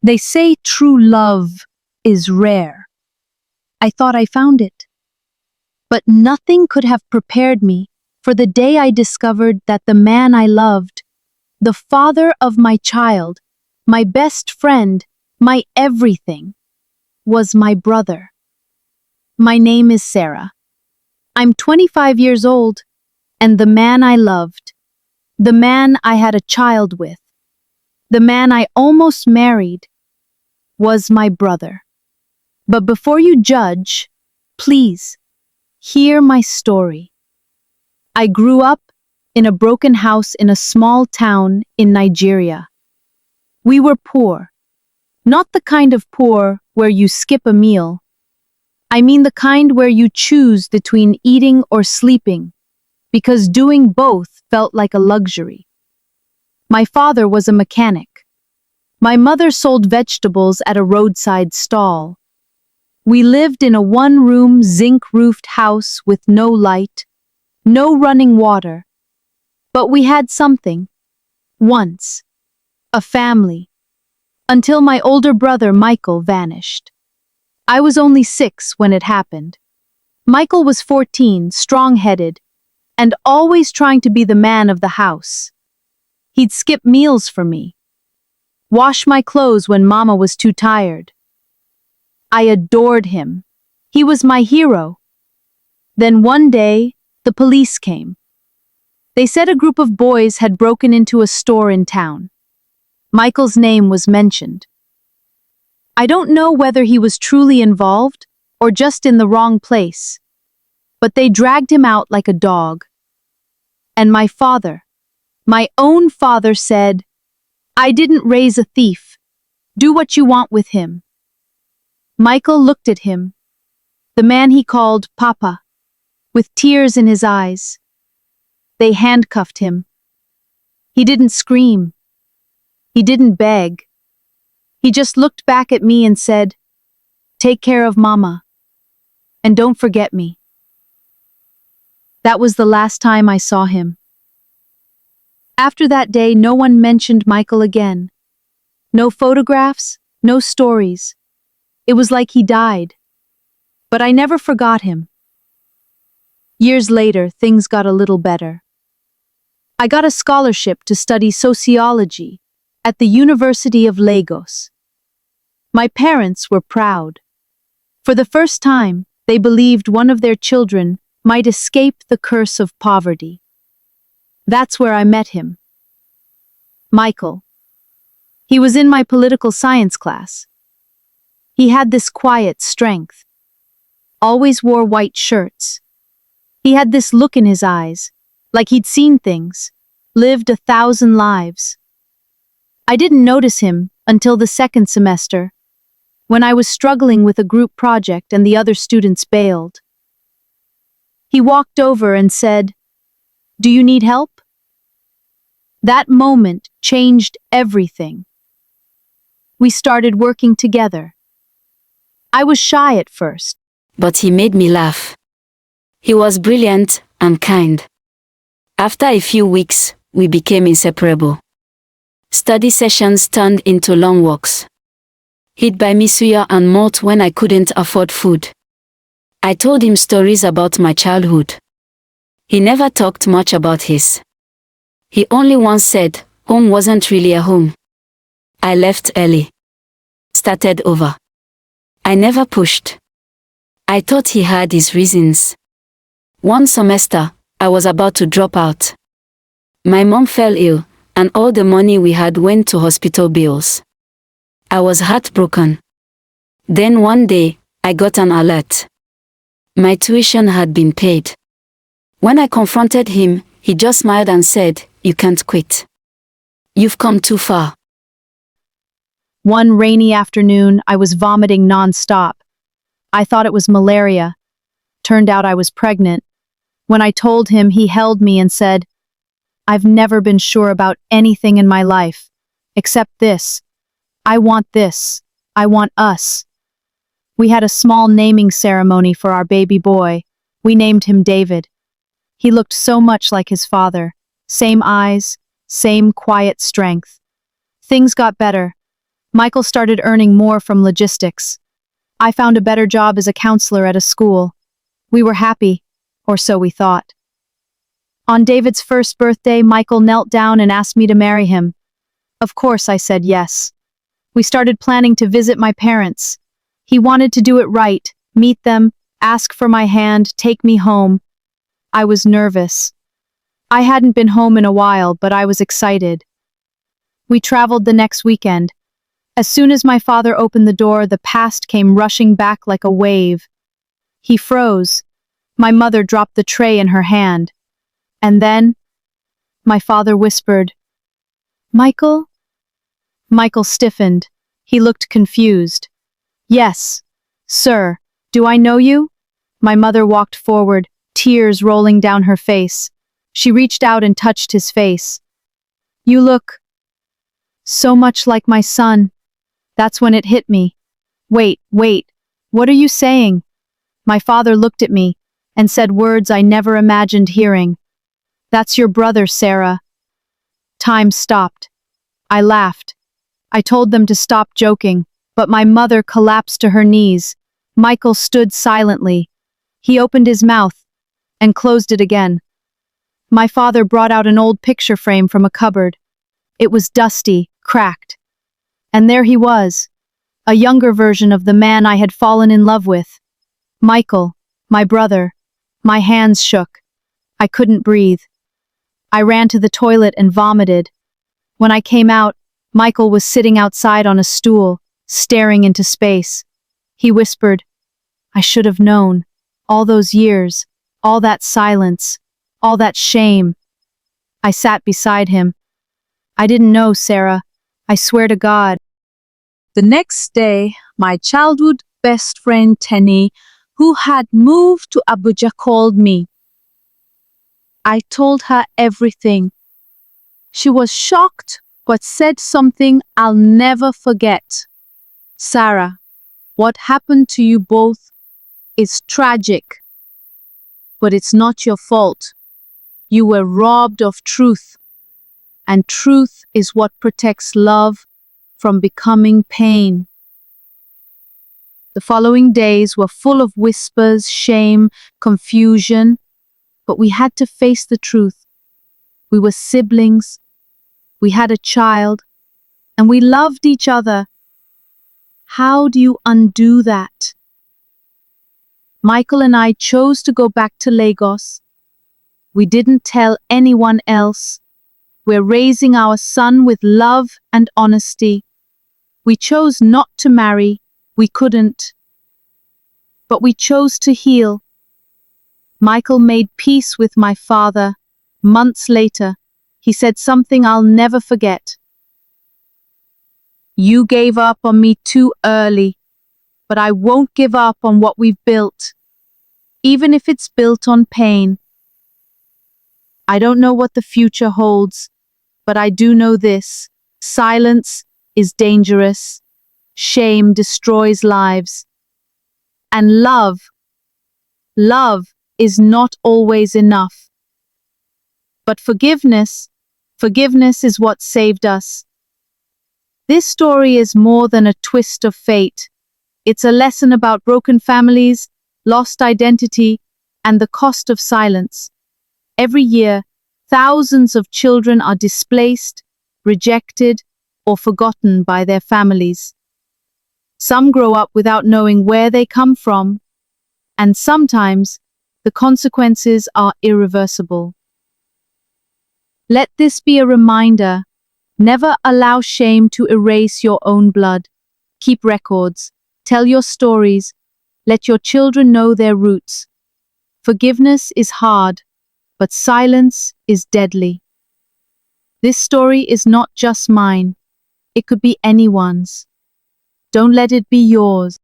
They say true love is rare. I thought I found it. But nothing could have prepared me for the day I discovered that the man I loved, the father of my child, my best friend, my everything, was my brother. My name is Sarah. I'm 25 years old, and the man I loved, the man I had a child with, the man I almost married, was my brother. But before you judge, please, hear my story. I grew up in a broken house in a small town in Nigeria. We were poor. Not the kind of poor where you skip a meal. I mean the kind where you choose between eating or sleeping, because doing both felt like a luxury. My father was a mechanic. My mother sold vegetables at a roadside stall. We lived in a one-room, zinc-roofed house with no light, no running water. But we had something. Once. A family. Until my older brother, Michael, vanished. I was only 6 when it happened. Michael was 14, strong-headed, and always trying to be the man of the house. He'd skip meals for me. Wash my clothes when Mama was too tired. I adored him. He was my hero. Then one day, the police came. They said a group of boys had broken into a store in town. Michael's name was mentioned. I don't know whether he was truly involved or just in the wrong place, but they dragged him out like a dog. And my father, my own father, said, "I didn't raise a thief. Do what you want with him." Michael looked at him, the man he called Papa, with tears in his eyes. They handcuffed him. He didn't scream. He didn't beg. He just looked back at me and said, "Take care of Mama, and don't forget me." That was the last time I saw him. After that day, no one mentioned Michael again. No photographs, no stories. It was like he died. But I never forgot him. Years later, things got a little better. I got a scholarship to study sociology at the University of Lagos. My parents were proud. For the first time, they believed one of their children might escape the curse of poverty. That's where I met him. Michael. He was in my political science class. He had this quiet strength. Always wore white shirts. He had this look in his eyes, like he'd seen things, lived 1,000 lives. I didn't notice him until the second semester, when I was struggling with a group project and the other students bailed. He walked over and said, "Do you need help?" That moment changed everything. We started working together. I was shy at first, but he made me laugh. He was brilliant and kind. After a few weeks, we became inseparable. Study sessions turned into long walks. He'd buy me suya and malt when I couldn't afford food. I told him stories about my childhood. He never talked much about his. He only once said, home wasn't really a home. I left early. Started over. I never pushed. I thought he had his reasons. One semester, I was about to drop out. My mom fell ill, and all the money we had went to hospital bills. I was heartbroken. Then one day, I got an alert. My tuition had been paid. When I confronted him, he just smiled and said, "You can't quit. You've come too far." One rainy afternoon, I was vomiting non-stop. I thought it was malaria. Turned out I was pregnant. When I told him, he held me and said, "I've never been sure about anything in my life, except this. I want this. I want us." We had a small naming ceremony for our baby boy. We named him David. He looked so much like his father. Same eyes, same quiet strength. Things got better. Michael started earning more from logistics. I found a better job as a counselor at a school. We were happy, or so we thought. On David's first birthday, Michael knelt down and asked me to marry him. Of course, I said yes. We started planning to visit my parents. He wanted to do it right, meet them, ask for my hand, take me home. I was nervous. I hadn't been home in a while, but I was excited. We traveled the next weekend. As soon as my father opened the door, the past came rushing back like a wave. He froze. My mother dropped the tray in her hand. And then, my father whispered, "Michael?" Michael stiffened. He looked confused. "Yes, sir. Do I know you?" My mother walked forward, tears rolling down her face. She reached out and touched his face. "You look so much like my son." That's when it hit me. Wait, what are you saying?" My father looked at me and said words I never imagined hearing. "That's your brother, Sarah." Time stopped. I laughed. I told them to stop joking, but my mother collapsed to her knees. Michael stood silently. He opened his mouth and closed it again. My father brought out an old picture frame from a cupboard. It was dusty, cracked. And there he was, a younger version of the man I had fallen in love with. Michael, my brother. My hands shook. I couldn't breathe. I ran to the toilet and vomited. When I came out, Michael was sitting outside on a stool, staring into space. He whispered, "I should have known. All those years, all that silence, all that shame." I sat beside him. "I didn't know, Sarah. I swear to God." The next day, my childhood best friend Tenny, who had moved to Abuja, called me. I told her everything. She was shocked, but said something I'll never forget. "Sarah, what happened to you both is tragic, but it's not your fault. You were robbed of truth, and truth is what protects love from becoming pain." The following days were full of whispers, shame, confusion, but we had to face the truth. We were siblings, we had a child, and we loved each other. How do you undo that? Michael and I chose to go back to Lagos. We didn't tell anyone else. We're raising our son with love and honesty. We chose not to marry. We couldn't. But we chose to heal. Michael made peace with my father. Months later, he said something I'll never forget. "You gave up on me too early, but I won't give up on what we've built, even if it's built on pain." I don't know what the future holds, but I do know this: silence is dangerous, shame destroys lives, and love is not always enough. But forgiveness is what saved us. This story is more than a twist of fate. It's a lesson about broken families, lost identity, and the cost of silence. Every year, thousands of children are displaced, rejected, or forgotten by their families. Some grow up without knowing where they come from, and sometimes the consequences are irreversible. Let this be a reminder: never allow shame to erase your own blood. Keep records, tell your stories, let your children know their roots. Forgiveness is hard, but silence is deadly. This story is not just mine. It could be anyone's. Don't let it be yours.